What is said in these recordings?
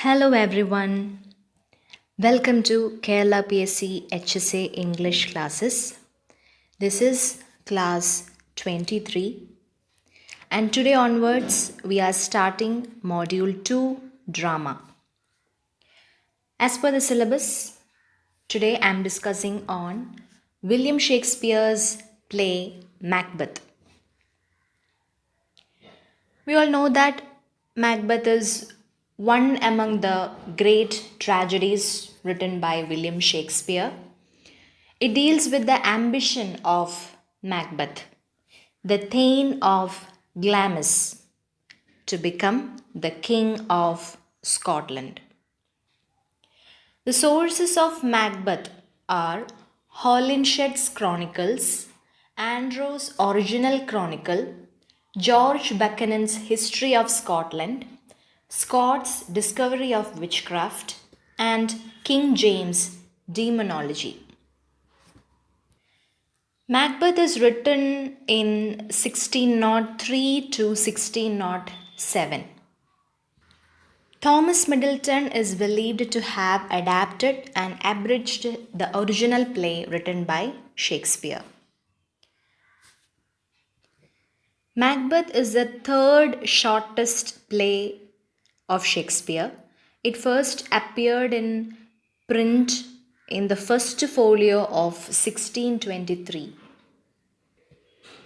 Hello everyone. Welcome to Kerala PSC HSA English classes. This is class 23 and today onwards we are starting module 2 drama. As per the syllabus, today I am discussing on William Shakespeare's play Macbeth. We all know that Macbeth is one among the great tragedies written by William Shakespeare. It deals with the ambition of Macbeth, the Thane of Glamis, to become the King of Scotland. The sources of Macbeth are Holinshed's Chronicles, Andro's original chronicle, George Buchanan's History of Scotland, Scott's Discoverie of Witchcraft, and King James' Demonology. Macbeth is written in 1603 to 1607. Thomas Middleton is believed to have adapted and abridged the original play written by Shakespeare. Macbeth is the third shortest play of Shakespeare. It first appeared in print in the first folio of 1623.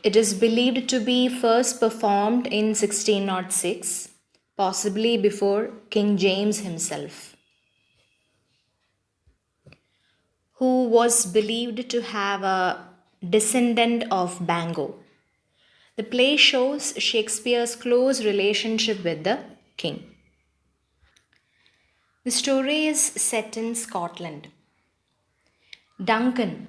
It is believed to be first performed in 1606, possibly before King James himself, who was believed to have a descendant of Banquo. The play shows Shakespeare's close relationship with the king. The story is set in Scotland. Duncan,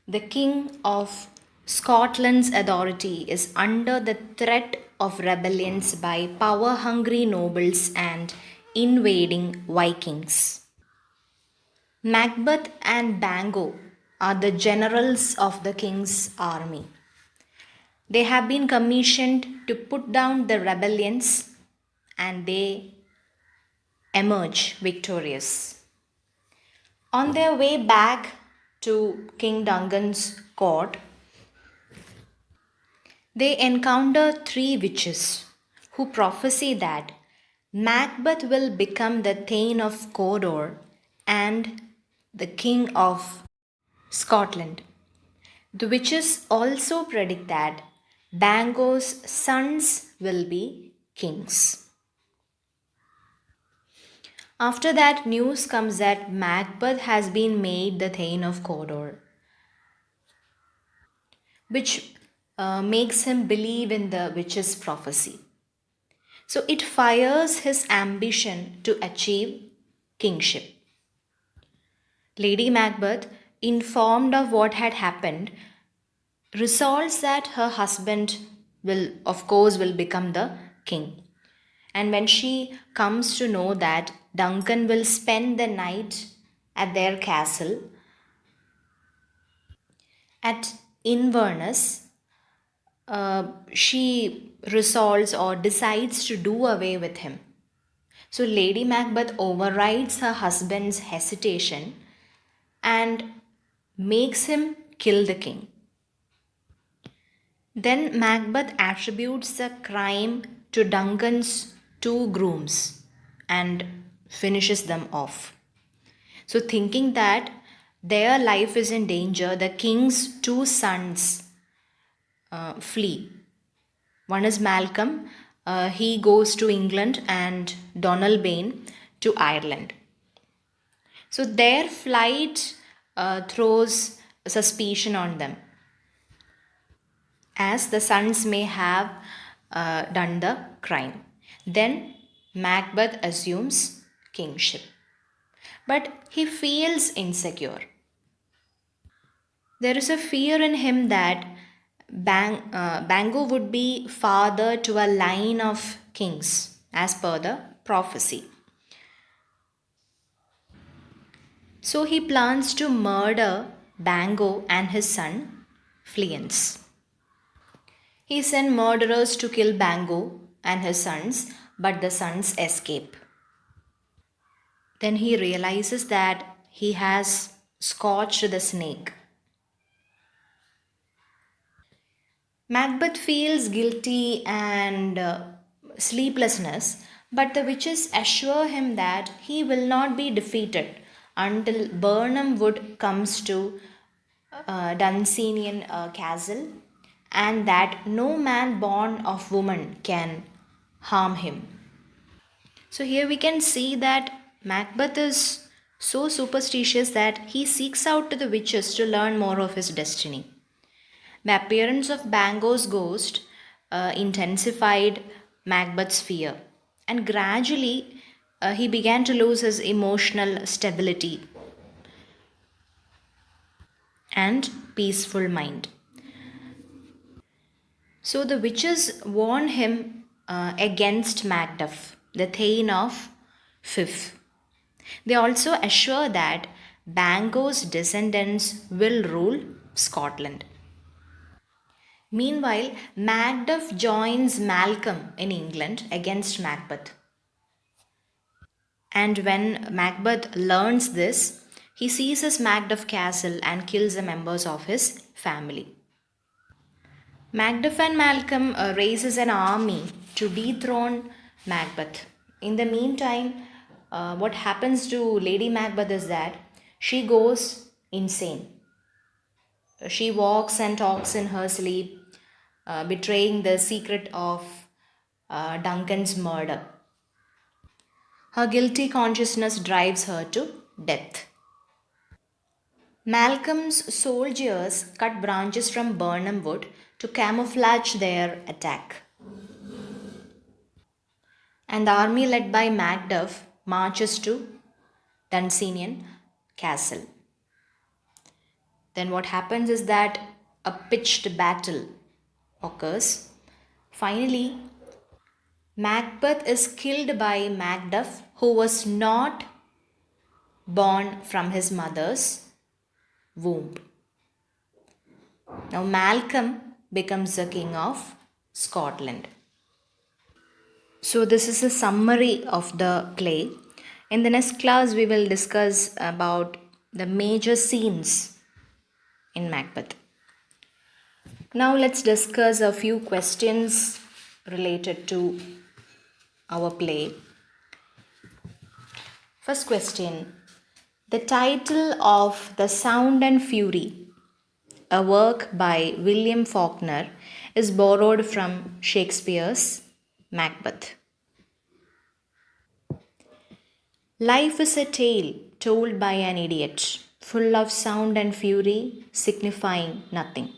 the king of Scotland's authority, is under the threat of rebellions by power-hungry nobles and invading Vikings. Macbeth and Banquo are the generals of the king's army. They have been commissioned to put down the rebellions and they emerge victorious. On their way back to King Duncan's court, they encounter three witches who prophesy that Macbeth will become the Thane of Cawdor and the King of Scotland. The witches also predict that Banquo's sons will be kings. After that, news comes that Macbeth has been made the Thane of Cawdor, which makes him believe in the witch's prophecy. So it fires his ambition to achieve kingship. Lady Macbeth, informed of what had happened, resolves that her husband will become the king. And when she comes to know that Duncan will spend the night at their castle at Inverness, she resolves or decides to do away with him. So Lady Macbeth overrides her husband's hesitation and makes him kill the king. Then Macbeth attributes the crime to Duncan's two grooms and finishes them off. So, thinking that their life is in danger, the king's two sons flee. One is Malcom, he goes to England, and Donalbain to Ireland. So, their flight throws suspicion on them, as the sons may have done the crime. Then Macbeth assumes kingship, but he feels insecure. There is a fear in him that Banquo would be father to a line of kings, as per the prophecy. So he plans to murder Banquo and his son Fleance. He sent murderers to kill Banquo and his sons, but the sons escape. Then he realizes that he has scorched the snake. Macbeth feels guilty and sleeplessness, but the witches assure him that he will not be defeated until Birnam wood comes to Dunsanian castle, and that no man born of woman can harm him. So here we can see that Macbeth is so superstitious that he seeks out to the witches to learn more of his destiny. The appearance of Banquo's ghost intensified Macbeth's fear, and gradually he began to lose his emotional stability and peaceful mind. So the witches warn him against Macduff, the Thane of Fife. They also assure that Banquo's descendants will rule Scotland. Meanwhile, Macduff joins Malcolm in England against Macbeth. And when Macbeth learns this, he seizes Macduff castle and kills the members of his family. Macduff and Malcolm raises an army to dethrone Macbeth. In the meantime, what happens to Lady Macbeth is that she goes insane. She walks and talks in her sleep, betraying the secret of Duncan's murder. Her guilty consciousness drives her to death. Malcolm's soldiers cut branches from Birnam wood to camouflage their attack. And the army led by Macduff marches to Dunsanian castle. Then what happens is that a pitched battle occurs. Finally, Macbeth is killed by Macduff, who was not born from his mother's womb. Now, Malcolm becomes the king of Scotland. So, this is a summary of the play. In the next class, we will discuss about the major scenes in Macbeth. Now, let's discuss a few questions related to our play. First question: the title of The Sound and Fury, a work by William Faulkner, is borrowed from Shakespeare's Macbeth. Life is a tale told by an idiot, full of sound and fury, signifying nothing.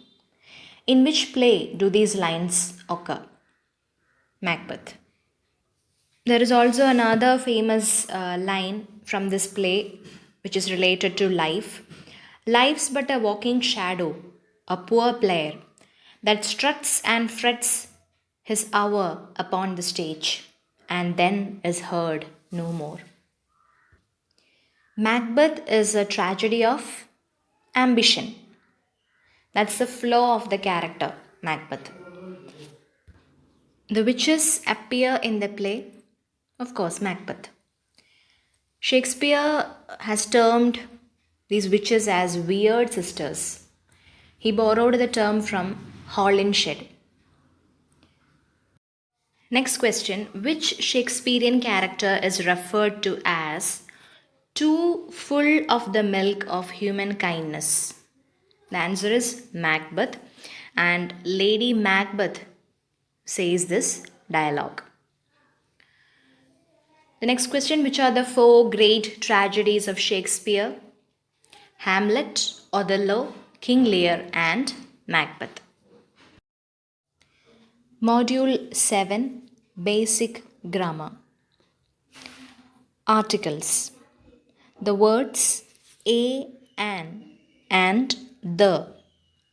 In which play do these lines occur? Macbeth. There is also another famous line from this play which is related to life. Life's but a walking shadow, a poor player that struts and frets his hour upon the stage and then is heard no more. Macbeth is a tragedy of ambition. That's the flaw of the character, Macbeth. The witches appear in the play, of course, Macbeth. Shakespeare has termed these witches as weird sisters. He borrowed the term from Holinshed. Next question: which Shakespearean character is referred to as too full of the milk of human kindness? The answer is Macbeth, and Lady Macbeth says this dialogue. The next question: which are the four great tragedies of Shakespeare? Hamlet, Othello, King Lear, and Macbeth. Module 7: Basic Grammar. Articles. The words a, an, and the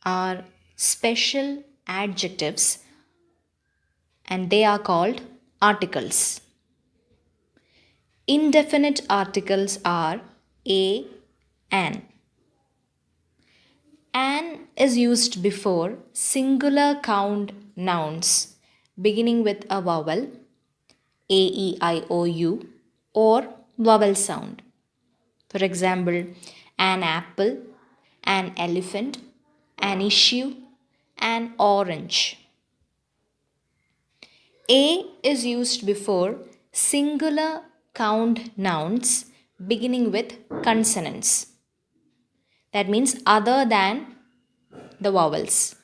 are special adjectives and they are called articles. Indefinite articles are a, an. An is used before singular count nouns beginning with a vowel a, e, I, o, u or vowel sound. For example, an apple, an elephant, an issue, an orange. A is used before singular count nouns beginning with consonants. That means other than the vowels.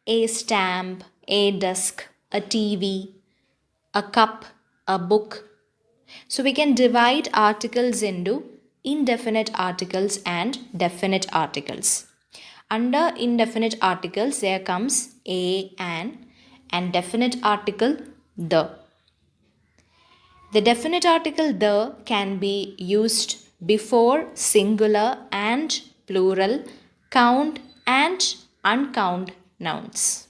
A stamp, a desk, a TV, a cup, a book. So we can divide articles into indefinite articles and definite articles. Under indefinite articles, there comes a, an, and definite article the. The definite article the can be used before singular and plural, count and uncount nouns.